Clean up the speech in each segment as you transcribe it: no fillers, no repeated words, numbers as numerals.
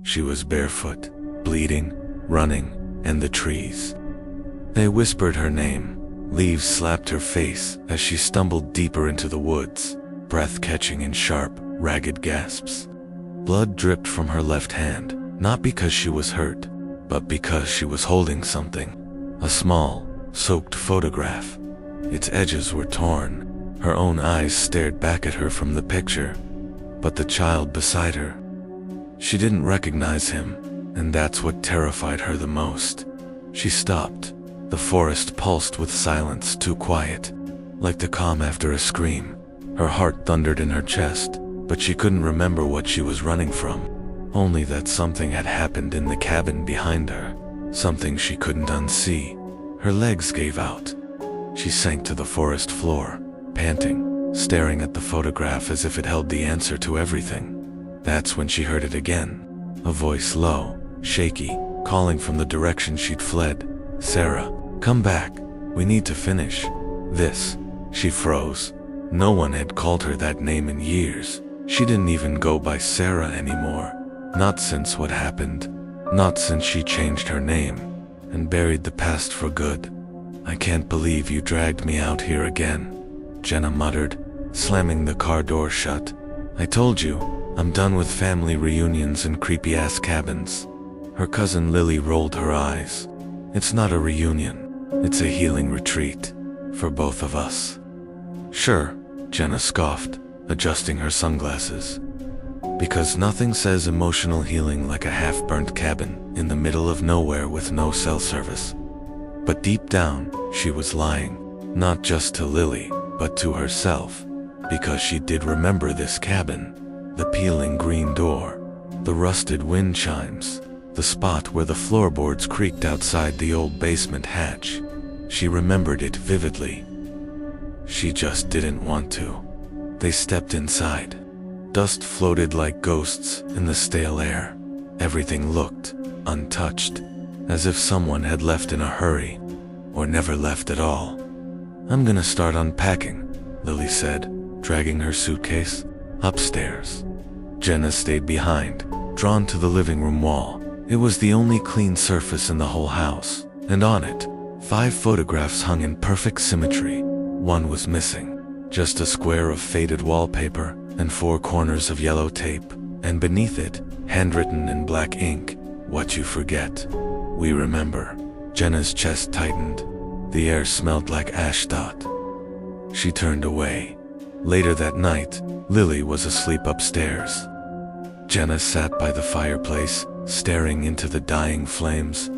She was barefoot, bleeding, running, and the trees. They whispered her name. Leaves slapped her face as she stumbled deeper into the woods, breath catching in sharp, ragged gasps. Blood dripped from her left hand, not because she was hurt, but because she was holding something. A small, soaked photograph. Its edges were torn. Her own eyes stared back at her from the picture, but the child beside her. She didn't recognize him, and that's what terrified her the most. She stopped. The forest pulsed with silence too quiet, like the calm after a scream. Her heart thundered in her chest, but she couldn't remember what she was running from. Only that something had happened in the cabin behind her, something she couldn't unsee. Her legs gave out. She sank to the forest floor, panting, staring at the photograph as if it held the answer to everything. That's when she heard it again, a voice low, shaky, calling from the direction she'd fled. "Sarah, come back. We need to finish this." She froze. No one had called her that name in years. She didn't even go by Sarah anymore. Not since what happened. Not since she changed her name and buried the past for good. "I can't believe you dragged me out here again," Jenna muttered, slamming the car door shut. "I told you, I'm done with family reunions and creepy-ass cabins." Her cousin Lily rolled her eyes. "It's not a reunion. It's a healing retreat. For both of us." "Sure," Jenna scoffed, adjusting her sunglasses. "Because nothing says emotional healing like a half-burnt cabin in the middle of nowhere with no cell service." But deep down, she was lying. Not just to Lily, but to herself. Because she did remember this cabin. The peeling green door. The rusted wind chimes. The spot where the floorboards creaked outside the old basement hatch. She remembered it vividly. She just didn't want to. They stepped inside. Dust floated like ghosts in the stale air. Everything looked untouched, as if someone had left in a hurry, or never left at all. "I'm gonna start unpacking," Lily said, dragging her suitcase upstairs. Jenna stayed behind, drawn to the living room wall. It was the only clean surface in the whole house, and on it, 5 photographs hung in perfect symmetry. One was missing, just a square of faded wallpaper and 4 corners of yellow tape, and beneath it, handwritten in black ink, "What you forget, we remember." Jenna's chest tightened. The air smelled like ashdot. She turned away. Later that night, Lily was asleep upstairs. Jenna sat by the fireplace, staring into the dying flames,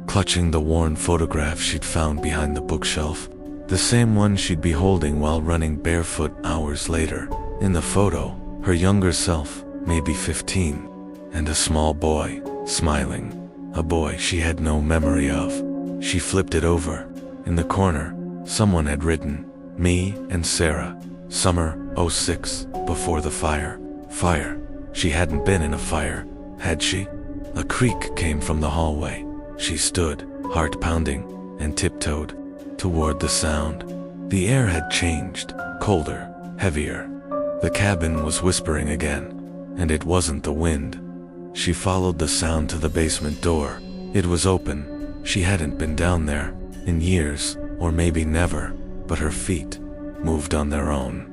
clutching the worn photograph she'd found behind the bookshelf, the same one she'd be holding while running barefoot hours later. In the photo, her younger self, maybe 15, and a small boy, smiling, a boy she had no memory of. She flipped it over. In the corner, someone had written, "Me and Sarah, summer '06, before the fire." Fire. She hadn't been in a fire, had she? A creak came from the hallway. She stood, heart pounding, and tiptoed toward the sound. The air had changed, colder, heavier. The cabin was whispering again, and it wasn't the wind. She followed the sound to the basement door. It was open. She hadn't been down there in years, or maybe never, but her feet moved on their own.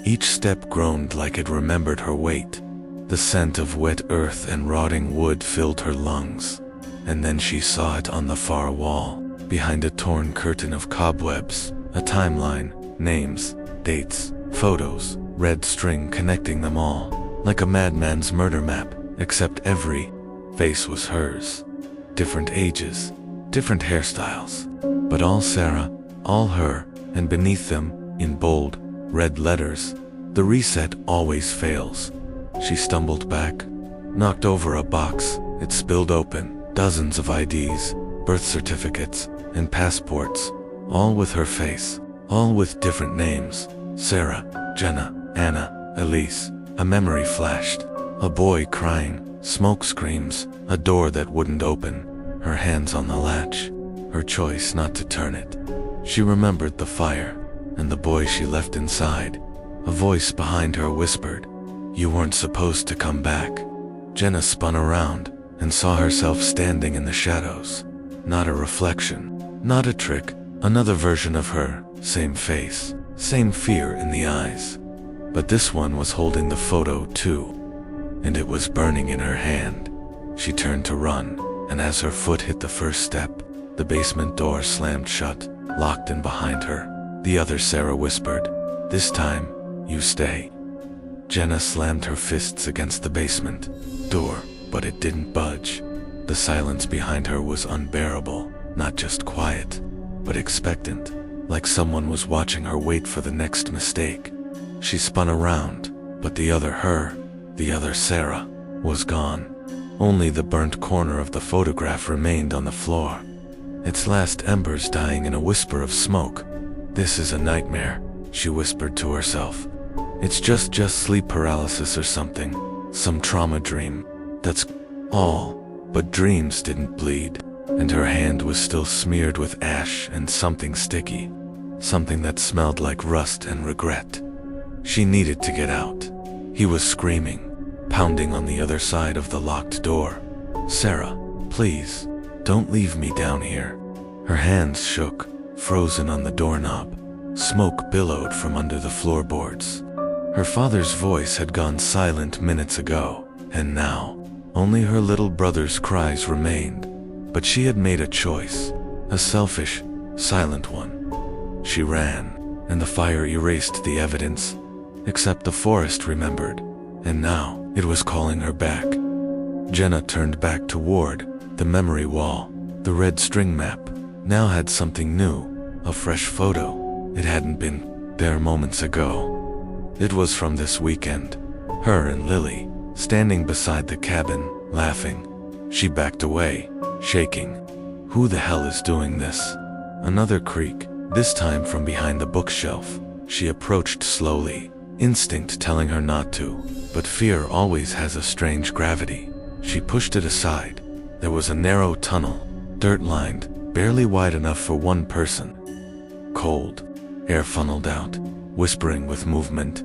Each step groaned like it remembered her weight. The scent of wet earth and rotting wood filled her lungs. And then she saw it on the far wall, behind a torn curtain of cobwebs, a timeline, names, dates, photos, red string connecting them all, like a madman's murder map, except every face was hers. Different ages, different hairstyles, but all Sarah, all her, and beneath them, in bold, red letters, "The reset always fails." She stumbled back, knocked over a box. It spilled open, dozens of IDs, birth certificates, and passports, all with her face, all with different names. Sarah, Jenna, Anna, Elise. A memory flashed. A boy crying, smoke screams, a door that wouldn't open, her hands on the latch, her choice not to turn it. She remembered the fire, and the boy she left inside. A voice behind her whispered, "You weren't supposed to come back." Jenna spun around and saw herself standing in the shadows. Not a reflection, not a trick, another version of her, same face, same fear in the eyes. But this one was holding the photo too, and it was burning in her hand. She turned to run, and as her foot hit the first step, the basement door slammed shut, locked in behind her. The other Sarah whispered, "This time, you stay." Jenna slammed her fists against the basement door, but it didn't budge. The silence behind her was unbearable, not just quiet, but expectant, like someone was watching her wait for the next mistake. She spun around, but the other her, the other Sarah, was gone. Only the burnt corner of the photograph remained on the floor, its last embers dying in a whisper of smoke. "This is a nightmare," she whispered to herself. "It's just sleep paralysis or something, some trauma dream. That's all." But dreams didn't bleed, and her hand was still smeared with ash and something sticky, something that smelled like rust and regret. She needed to get out. He was screaming, pounding on the other side of the locked door. "Sarah, please, don't leave me down here." Her hands shook, frozen on the doorknob. Smoke billowed from under the floorboards. Her father's voice had gone silent minutes ago, and now, only her little brother's cries remained. But she had made a choice, a selfish, silent one. She ran, and the fire erased the evidence, except the forest remembered, and now it was calling her back. Jenna turned back toward the memory wall. The red string map now had something new, a fresh photo. It hadn't been there moments ago. It was from this weekend. Her and Lily, standing beside the cabin, laughing. She backed away, shaking. Who the hell is doing this? Another creak, this time from behind the bookshelf. She approached slowly, instinct telling her not to, but fear always has a strange gravity. She pushed it aside. There was a narrow tunnel, dirt-lined, barely wide enough for one person. Cold. Air funneled out, whispering with movement.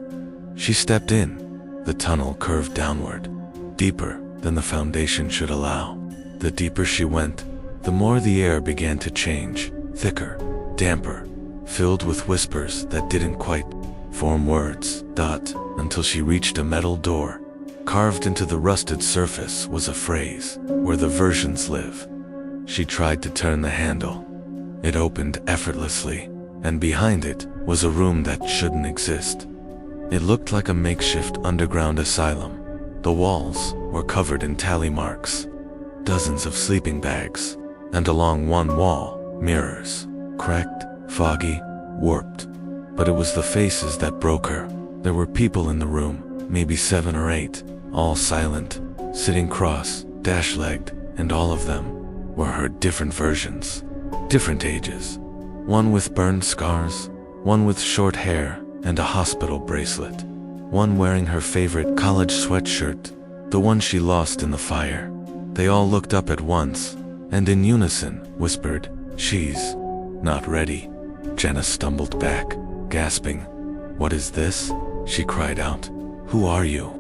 She stepped in. The tunnel curved downward, deeper than the foundation should allow. The deeper she went, the more the air began to change, thicker, damper, filled with whispers that didn't quite form words, until she reached a metal door. Carved into the rusted surface was a phrase, "Where the versions live." She tried to turn the handle. It opened effortlessly, and behind it was a room that shouldn't exist. It looked like a makeshift underground asylum. The walls were covered in tally marks, dozens of sleeping bags, and along one wall, mirrors, cracked, foggy, warped. But it was the faces that broke her. There were people in the room, maybe 7 or 8, all silent, sitting dash-legged, and all of them were her different versions, different ages. One with burned scars, one with short hair and a hospital bracelet, one wearing her favorite college sweatshirt, the one she lost in the fire. They all looked up at once, and in unison whispered, "She's not ready." Jenna stumbled back, gasping. "What is this?" she cried out. "Who are you?"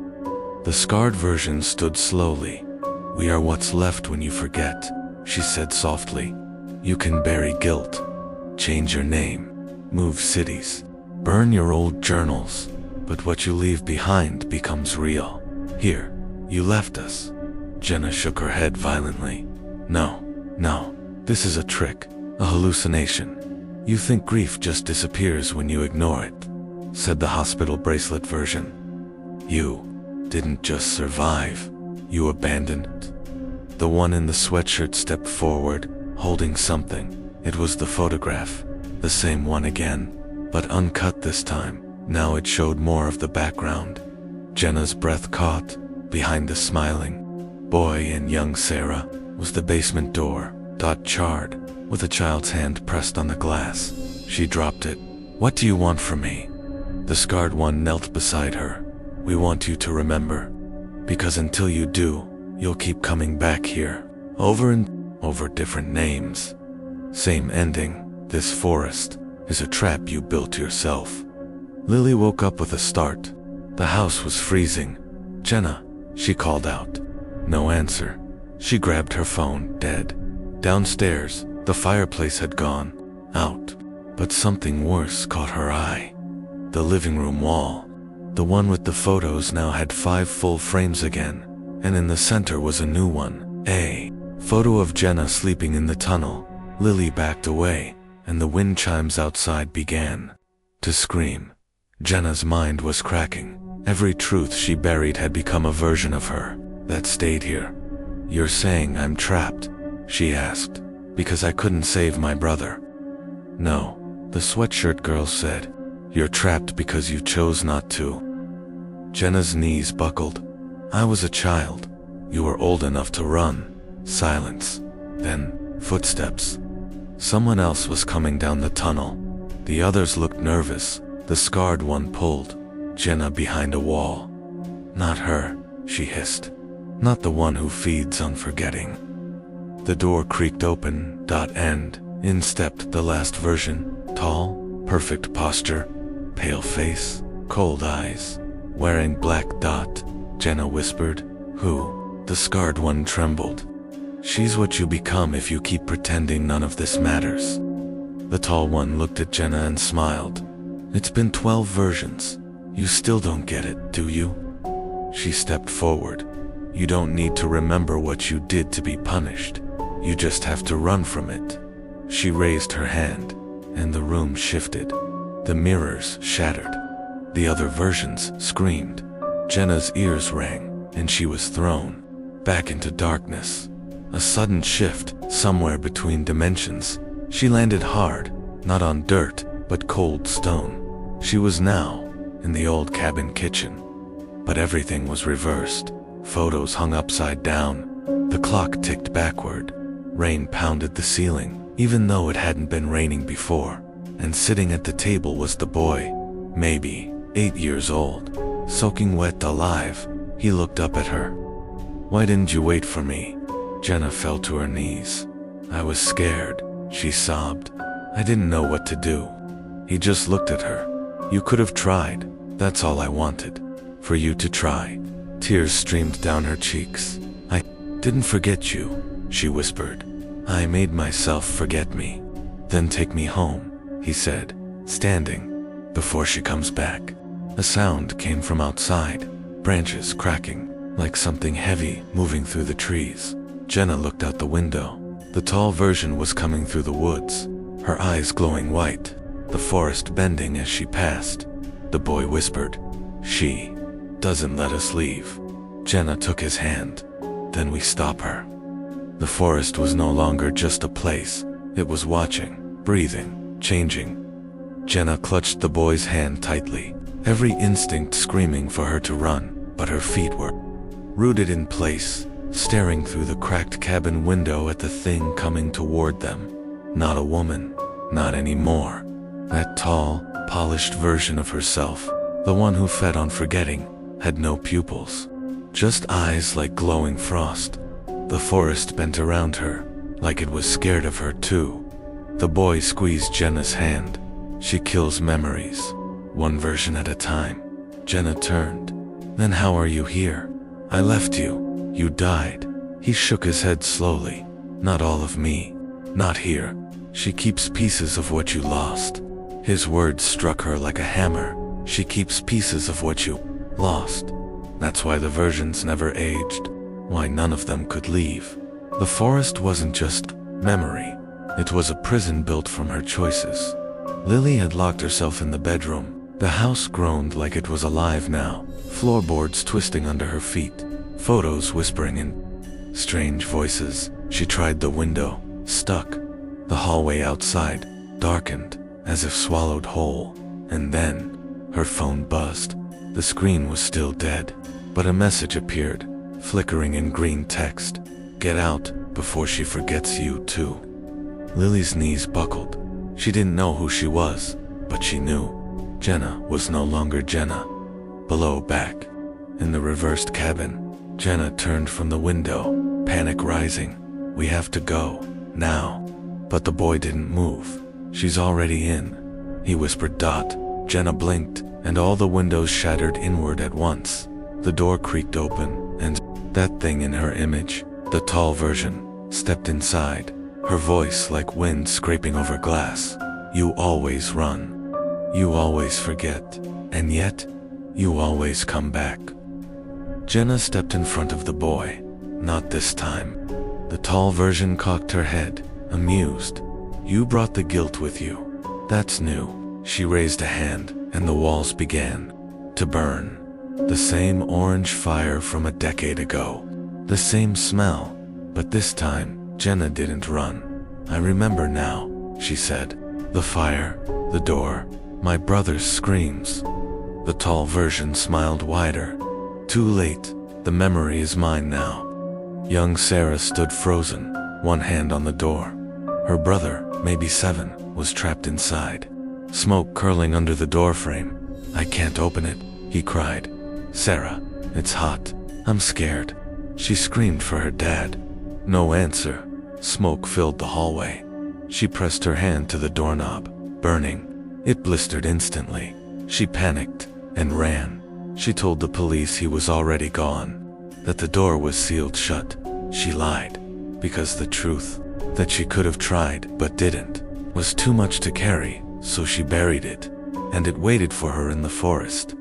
The scarred version stood slowly. "We are what's left when you forget," she said softly. "You can bury guilt, change your name, move cities, burn your old journals, but what you leave behind becomes real. Here, you left us." Jenna shook her head violently. No, this is a trick, a hallucination. You think grief just disappears when you ignore it," said the hospital bracelet version. "You didn't just survive, you abandoned it." The one in the sweatshirt stepped forward, holding something. It was the photograph, the same one again, but uncut this time. Now it showed more of the background. Jenna's breath caught. Behind the smiling boy and young Sarah was the basement door, charred, with a child's hand pressed on the glass. She dropped it. "What do you want from me?" The scarred one knelt beside her. "We want you to remember, because until you do, you'll keep coming back here, over and over, different names. Same ending. This forest is a trap you built yourself." Lily woke up with a start. The house was freezing. "Jenna," she called out. No answer. She grabbed her phone, dead. Downstairs, the fireplace had gone out, but something worse caught her eye. The living room wall, the one with the photos, now had 5 full frames again, and in the center was a new one, a photo of Jenna sleeping in the tunnel. Lily backed away, and the wind chimes outside began to scream. Jenna's mind was cracking. Every truth she buried had become a version of her that stayed here. "You're saying I'm trapped?" she asked. "Because I couldn't save my brother." "No," the sweatshirt girl said. "You're trapped because you chose not to." Jenna's knees buckled. "I was a child. You were old enough to run." Silence. Then, footsteps. Someone else was coming down the tunnel. The others looked nervous. The scarred one pulled Jenna behind a wall. "Not her," she hissed. "Not the one who feeds on forgetting." The door creaked open, and in stepped the last version. Tall, perfect posture, pale face, cold eyes, wearing black dot. Jenna whispered. "Who?" The scarred one trembled. "She's what you become if you keep pretending none of this matters." The tall one looked at Jenna and smiled. "It's been 12 versions. You still don't get it, do you?" She stepped forward. "You don't need to remember what you did to be punished. You just have to run from it." She raised her hand, and the room shifted. The mirrors shattered. The other versions screamed. Jenna's ears rang, and she was thrown back into darkness. A sudden shift, somewhere between dimensions. She landed hard, not on dirt, but cold stone. She was now in the old cabin kitchen. But everything was reversed. Photos hung upside down. The clock ticked backward. Rain pounded the ceiling, even though it hadn't been raining before. And sitting at the table was the boy, maybe 8 years old, soaking wet, alive. He looked up at her. "Why didn't you wait for me?" Jenna fell to her knees. "I was scared," she sobbed. "I didn't know what to do." He just looked at her. "You could have tried. That's all I wanted. For you to try." Tears streamed down her cheeks. "I didn't forget you," she whispered. "I made myself forget me." "Then take me home," he said, standing, "before she comes back." A sound came from outside, branches cracking, like something heavy moving through the trees. Jenna looked out the window. The tall version was coming through the woods, her eyes glowing white, the forest bending as she passed. The boy whispered, "She doesn't let us leave." Jenna took his hand. "Then we stop her." The forest was no longer just a place. It was watching, breathing, changing. Jenna clutched the boy's hand tightly, every instinct screaming for her to run, but her feet were rooted in place, staring through the cracked cabin window at the thing coming toward them. Not a woman, not anymore. That tall, polished version of herself, the one who fed on forgetting, had no pupils, just eyes like glowing frost. The forest bent around her, like it was scared of her too. The boy squeezed Jenna's hand. "She kills memories, one version at a time." Jenna turned. "Then how are you here? I left you. You died." He shook his head slowly. "Not all of me. Not here. She keeps pieces of what you lost." His words struck her like a hammer. "She keeps pieces of what you lost. That's why the versions never aged. Why none of them could leave." The forest wasn't just memory. It was a prison built from her choices. Lily had locked herself in the bedroom. The house groaned like it was alive now, floorboards twisting under her feet, photos whispering in strange voices. She tried the window, stuck. The hallway outside darkened, as if swallowed whole. And then, her phone buzzed. The screen was still dead, but a message appeared, flickering in green text. "Get out, before she forgets you too." Lily's knees buckled. She didn't know who she was, but she knew. Jenna was no longer Jenna. Below, back, in the reversed cabin, Jenna turned from the window, panic rising. "We have to go, now." But the boy didn't move. "She's already in," he whispered. Jenna blinked, and all the windows shattered inward at once. The door creaked open, and That thing in her image, the tall version, stepped inside, her voice like wind scraping over glass. You always run. You always forget. And yet, you always come back. Jenna stepped in front of the boy. Not this time. The tall version cocked her head, amused. You brought the guilt with you. That's new. She raised a hand, and the walls began to burn. The same orange fire from a decade ago. The same smell. But this time, Jenna didn't run. I remember now, she said. The fire, the door, my brother's screams. The tall version smiled wider. Too late. The memory is mine now. Young Sarah stood frozen, one hand on the door. Her brother, maybe 7, was trapped inside. Smoke curling under the doorframe. I can't open it, he cried. Sarah, it's hot. I'm scared. She screamed for her dad. No answer. Smoke filled the hallway. She pressed her hand to the doorknob, burning. It blistered instantly. She panicked and ran. She told the police he was already gone, that the door was sealed shut. She lied, because the truth, that she could have tried but didn't, was too much to carry, so she buried it, and it waited for her in the forest.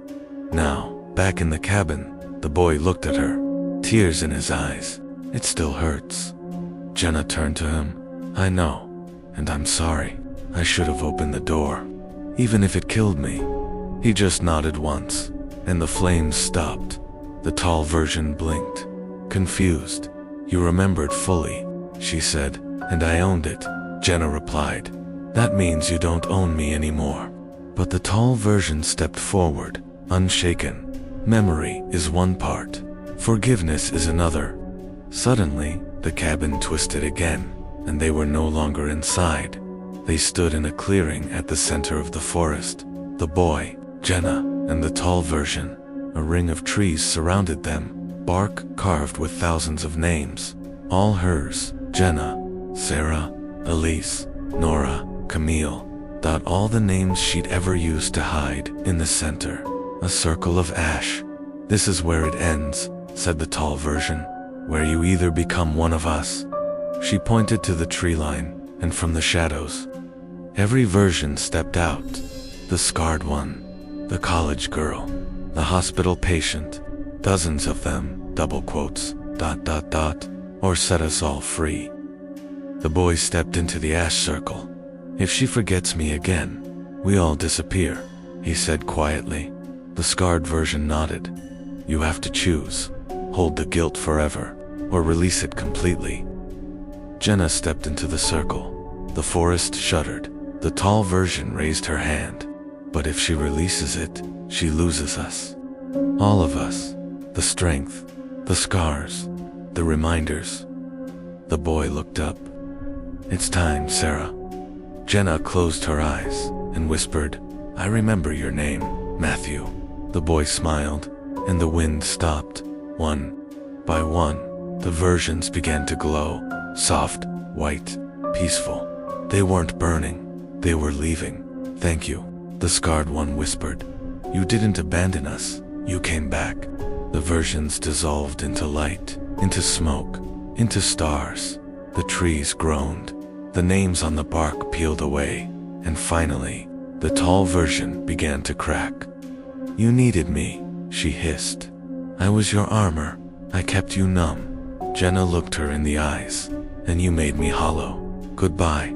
Now, back in the cabin, the boy looked at her, tears in his eyes. It still hurts. Jenna turned to him. I know, and I'm sorry. I should have opened the door, even if it killed me. He just nodded once, and the flames stopped. The tall version blinked, confused. You remembered fully, she said, and I owned it, Jenna replied. That means you don't own me anymore. But the tall version stepped forward, unshaken. Memory is one part. Forgiveness is another. Suddenly, the cabin twisted again, and they were no longer inside. They stood in a clearing at the center of the forest. The boy, Jenna, and the tall version. A ring of trees surrounded them, bark carved with thousands of names. All hers, Jenna, Sarah, Elise, Nora, Camille. All the names she'd ever used to hide in the center. A circle of ash. This is where it ends, said the tall version, where you either become one of us. She pointed to the tree line, and from the shadows, every version stepped out. The scarred one, the college girl, the hospital patient, dozens of them, double quotes, ... or set us all free. The boy stepped into the ash circle. If she forgets me again, we all disappear, he said quietly. The scarred version nodded. You have to choose. Hold the guilt forever, or release it completely. Jenna stepped into the circle. The forest shuddered. The tall version raised her hand. But if she releases it, she loses us. All of us. The strength, the scars, the reminders. The boy looked up. It's time, Sarah. Jenna closed her eyes and whispered, I remember your name, Matthew. The boy smiled, and the wind stopped. One by one, the versions began to glow, soft, white, peaceful. They weren't burning, they were leaving. Thank you, the scarred one whispered. You didn't abandon us, you came back. The versions dissolved into light, into smoke, into stars. The trees groaned. The names on the bark peeled away, and finally, the tall version began to crack. You needed me, she hissed. I was your armor. I kept you numb. Jenna looked her in the eyes. And you made me hollow. Goodbye.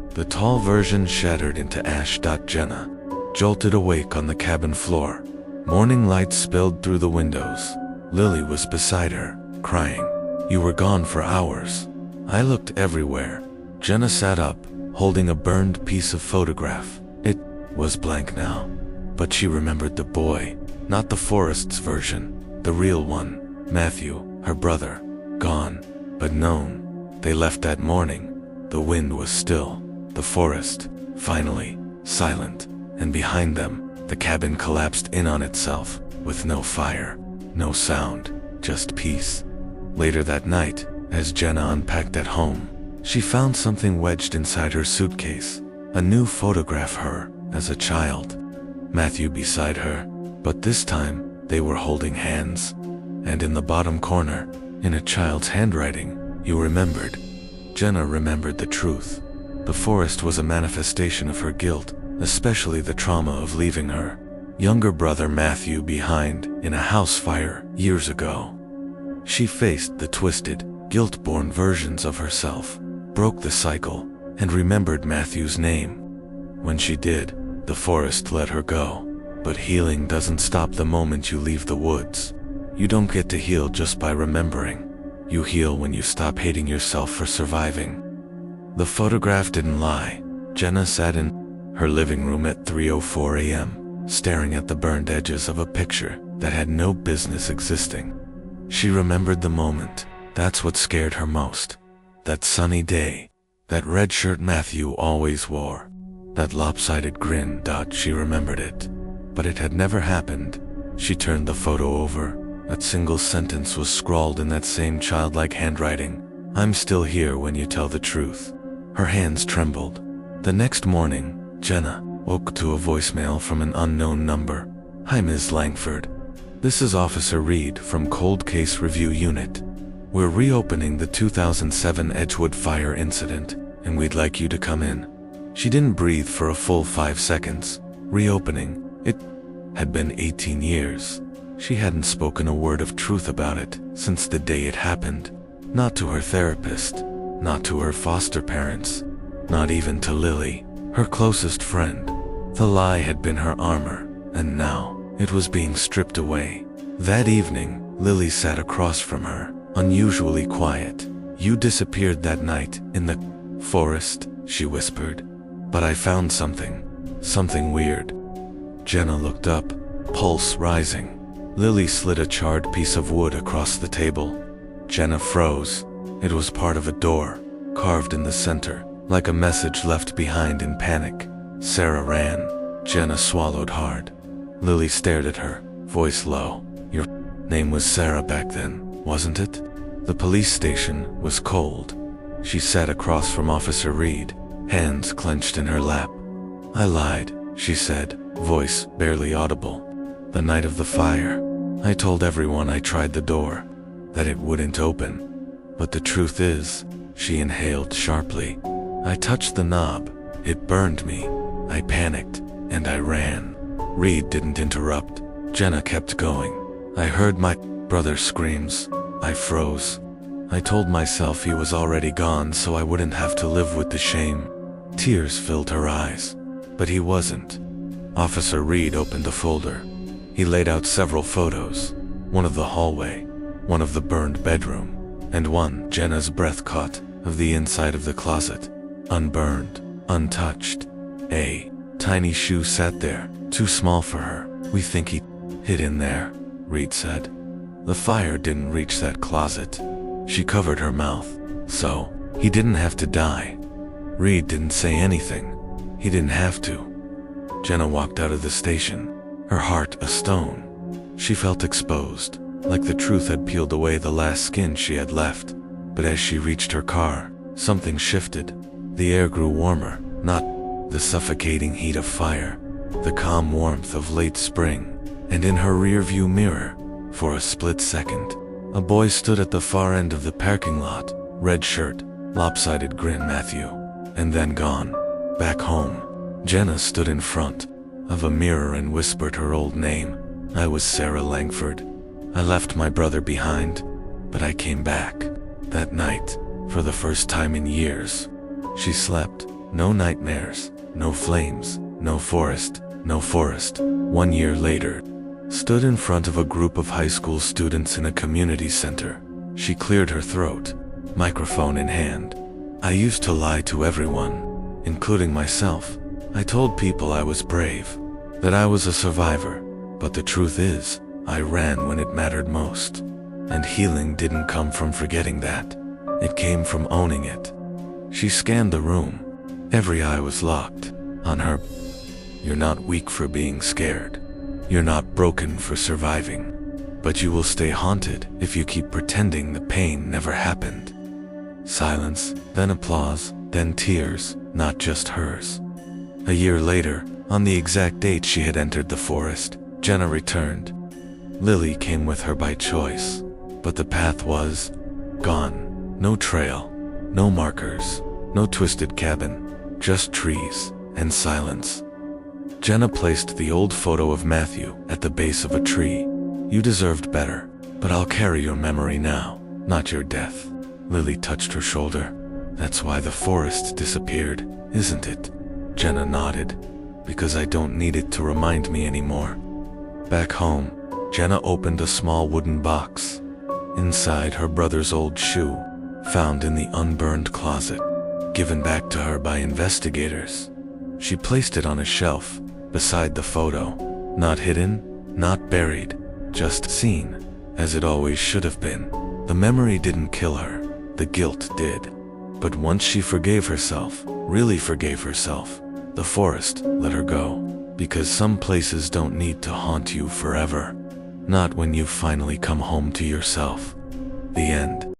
The tall version shattered into ash. Jenna jolted awake on the cabin floor. Morning light spilled through the windows. Lily was beside her, crying. You were gone for hours. I looked everywhere. Jenna sat up, holding a burned piece of photograph. It was blank now. But she remembered the boy, not the forest's version, the real one, Matthew, her brother, gone, but known. They left that morning. The wind was still, the forest, finally, silent, and behind them, the cabin collapsed in on itself, with no fire, no sound, just peace. Later that night, as Jenna unpacked at home, she found something wedged inside her suitcase, a new photograph her, as a child. Matthew beside her, but this time, they were holding hands. And in the bottom corner, in a child's handwriting, you remembered. Jenna remembered the truth. The forest was a manifestation of her guilt, especially the trauma of leaving her younger brother Matthew behind in a house fire years ago. She faced the twisted, guilt-born versions of herself, broke the cycle, and remembered Matthew's name. When she did, the forest let her go. But healing doesn't stop the moment you leave the woods. You don't get to heal just by remembering. You heal when you stop hating yourself for surviving. The photograph didn't lie. Jenna sat in her living room at 3:04 a.m., staring at the burned edges of a picture that had no business existing. She remembered the moment. That's what scared her most. That sunny day. That red shirt Matthew always wore. That lopsided grin. She remembered it. But it had never happened. She turned the photo over. That single sentence was scrawled in that same childlike handwriting. I'm still here when you tell the truth. Her hands trembled. The next morning, Jenna woke to a voicemail from an unknown number. Hi, Ms. Langford. This is Officer Reed from Cold Case Review Unit. We're reopening the 2007 Edgewood fire incident, and we'd like you to come in. She didn't breathe for a full 5 seconds. Reopening. It had been 18 years. She hadn't spoken a word of truth about it since the day it happened. Not to her therapist, not to her foster parents, not even to Lily, her closest friend. The lie had been her armor, and now it was being stripped away. That evening, Lily sat across from her, unusually quiet. You disappeared that night in the forest, she whispered. But I found something weird. Jenna looked up, pulse rising. Lily slid a charred piece of wood across the table. Jenna froze. It was part of a door, carved in the center, like a message left behind in panic. Sarah ran. Jenna swallowed hard. Lily stared at her, voice low. Your name was Sarah back then, wasn't it? The police station was cold. She sat across from Officer Reed, hands clenched in her lap. I lied, she said, voice barely audible. The night of the fire, I told everyone I tried the door, that it wouldn't open. But the truth is, she inhaled sharply. I touched the knob. It burned me. I panicked, and I ran. Reed didn't interrupt. Jenna kept going. I heard my brother's screams. I froze. I told myself he was already gone so I wouldn't have to live with the shame. Tears filled her eyes. But he wasn't. Officer Reed opened a folder. He laid out several photos. One of the hallway, one of the burned bedroom, and one, Jenna's breath caught, of the inside of the closet. Unburned, untouched. A tiny shoe sat there, too small for her. We think he hid in there, Reed said. The fire didn't reach that closet. She covered her mouth, so he didn't have to die. Reed didn't say anything. He didn't have to. Jenna walked out of the station, her heart a stone. She felt exposed, like the truth had peeled away the last skin she had left. But as she reached her car, something shifted. The air grew warmer, not the suffocating heat of fire, the calm warmth of late spring. And in her rearview mirror, for a split second, a boy stood at the far end of the parking lot, red shirt, lopsided grin Matthew, and then gone. Back home, Jenna stood in front of a mirror and whispered her old name. I was Sarah Langford. I left my brother behind, but I came back. That night, for the first time in years, she slept. No nightmares, no flames, no forest, no forest. 1 year later, stood in front of a group of high school students in a community center. She cleared her throat, microphone in hand. I used to lie to everyone, including myself. I told people I was brave, that I was a survivor, but the truth is, I ran when it mattered most. And healing didn't come from forgetting that. It came from owning it. She scanned the room. Every eye was locked on her. You're not weak for being scared. You're not broken for surviving. But you will stay haunted if you keep pretending the pain never happened. Silence, then applause, then tears, not just hers. A year later, on the exact date she had entered the forest, Jenna returned. Lily came with her by choice. but the path was gone. No trail, no markers, no twisted cabin, just trees and silence. Jenna placed the old photo of Matthew at the base of a tree. You deserved better, but I'll carry your memory now, not your death. Lily touched her shoulder. That's why the forest disappeared, isn't it? Jenna nodded. Because I don't need it to remind me anymore. Back home, Jenna opened a small wooden box. Inside, her brother's old shoe, found in the unburned closet, given back to her by investigators. She placed it on a shelf, beside the photo. Not hidden, not buried, just seen, as it always should have been. The memory didn't kill her, the guilt did. But once she forgave herself, really forgave herself, the forest let her go. Because some places don't need to haunt you forever. Not when you finally come home to yourself. The end.